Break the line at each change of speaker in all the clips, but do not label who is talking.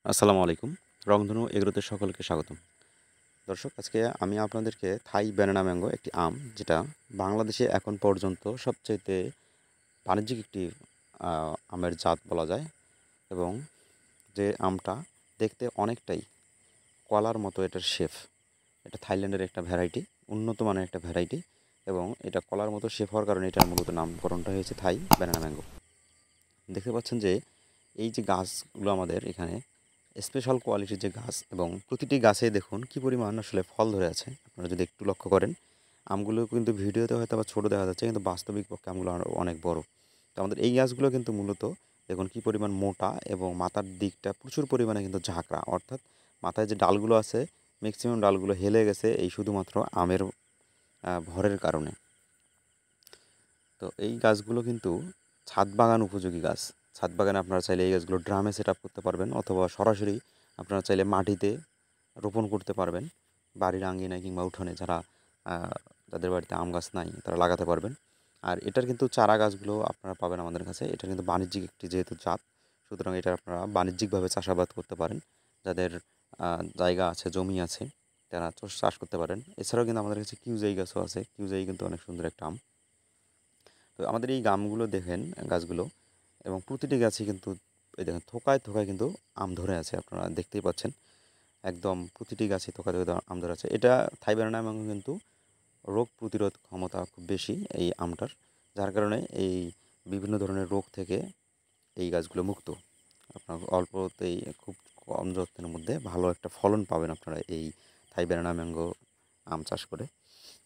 আসসালামু আলাইকুম। রংধনু এগ্রোতে সকলকে স্বাগতম। দর্শক, আজকে আমি আপনাদেরকে থাই ব্যানানা ম্যাঙ্গো একটি আম, যেটা বাংলাদেশে এখন পর্যন্ত সবচাইতে বাণিজ্যিক একটি আমের জাত বলা যায়, এবং যে আমটা দেখতে অনেকটাই কলার মতো এটার শেপ। এটা থাইল্যান্ডের একটা ভ্যারাইটি, উন্নত মানের একটা ভ্যারাইটি, এবং এটা কলার মতো শেপ হওয়ার কারণে এটার মূলত নামকরণটা হয়েছে থাই ব্যানানা ম্যাঙ্গো। দেখতে পাচ্ছেন যে এই যে গাছগুলো আমাদের এখানে স্পেশাল কোয়ালিটির যে গাছ, এবং প্রতিটি গাছে দেখুন কি পরিমাণ আসলে ফল ধরে আছে। আপনারা যদি একটু লক্ষ্য করেন, আমগুলো কিন্তু ভিডিওতে হয়তো আবার ছোটো দেখা যাচ্ছে, কিন্তু বাস্তবিক পক্ষে আমগুলো আরও অনেক বড়। তো আমাদের এই গাছগুলো কিন্তু মূলত দেখুন কি পরিমাণ মোটা, এবং মাথার দিকটা প্রচুর পরিমাণে কিন্তু ঝাঁকড়া, অর্থাৎ মাথায় যে ডালগুলো আছে ম্যাক্সিমাম ডালগুলো হেলে গেছে এই শুধুমাত্র আমের ভরের কারণে। তো এই গাছগুলো কিন্তু ছাদ বাগান উপযোগী গাছ। ছাদ বাগানে আপনারা চাইলে এই গাছগুলো ড্রামে সেট আপ করতে পারবেন, অথবা সরাসরি আপনারা চাইলে মাটিতে রোপণ করতে পারবেন। বাড়ির আঙ্গিনায় কিংবা উঠোনে আহ, যাদের বাড়িতে আম গাছ নাই তারা লাগাতে পারবেন। আর এটার কিন্তু চারা গাছগুলো আপনারা পাবেন আমাদের কাছে। এটা কিন্তু বাণিজ্যিক একটি যেহেতু জাত, সুতরাং এটা আপনারা বাণিজ্যিকভাবে চাষাবাদ করতে পারেন। যাদের জায়গা আছে, জমি আছে, তারা চাষ করতে পারেন। এছাড়াও কিন্তু আমাদের কাছে কিউজাই গাছও আছে। কিউজাই কিন্তু অনেক সুন্দর একটা আম। তো আমাদের এই গাছগুলো দেখেন, গাছগুলো এবং প্রতিটি গাছে কিন্তু এই দেখেন থোকায় থোকায় কিন্তু আম ধরে আছে, আপনারা দেখতেই পাচ্ছেন। একদম প্রতিটি গাছে থোকায় থোকায় আম ধরে আছে। এটা থাই ব্যানানা ম্যাঙ্গো কিন্তু রোগ প্রতিরোধ ক্ষমতা খুব বেশি এই আমটার, যার কারণে এই বিভিন্ন ধরনের রোগ থেকে এই গাছগুলো মুক্ত। আপনার অল্পতেই খুব কম যত্নের মধ্যে ভালো একটা ফলন পাবেন আপনারা এই থাই ব্যানানা ম্যাঙ্গো আম চাষ করে।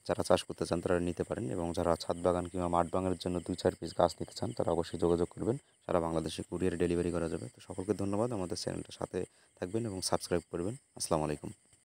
যারা চাষ করতে চান তারা নিতে পারেন, এবং যারা ছাদ বাগান কিংবা মাঠ বাগানের জন্য 2-4 পিস গাছ নিতে চান তারা অবশ্যই যোগাযোগ করবেন। সারা বাংলাদেশে কুরিয়ারে ডেলিভারি করা যাবে। তো সকলকে ধন্যবাদ। আমাদের চ্যানেলটার সাথে থাকবেন এবং সাবস্ক্রাইব করবেন। আসসালামু আলাইকুম।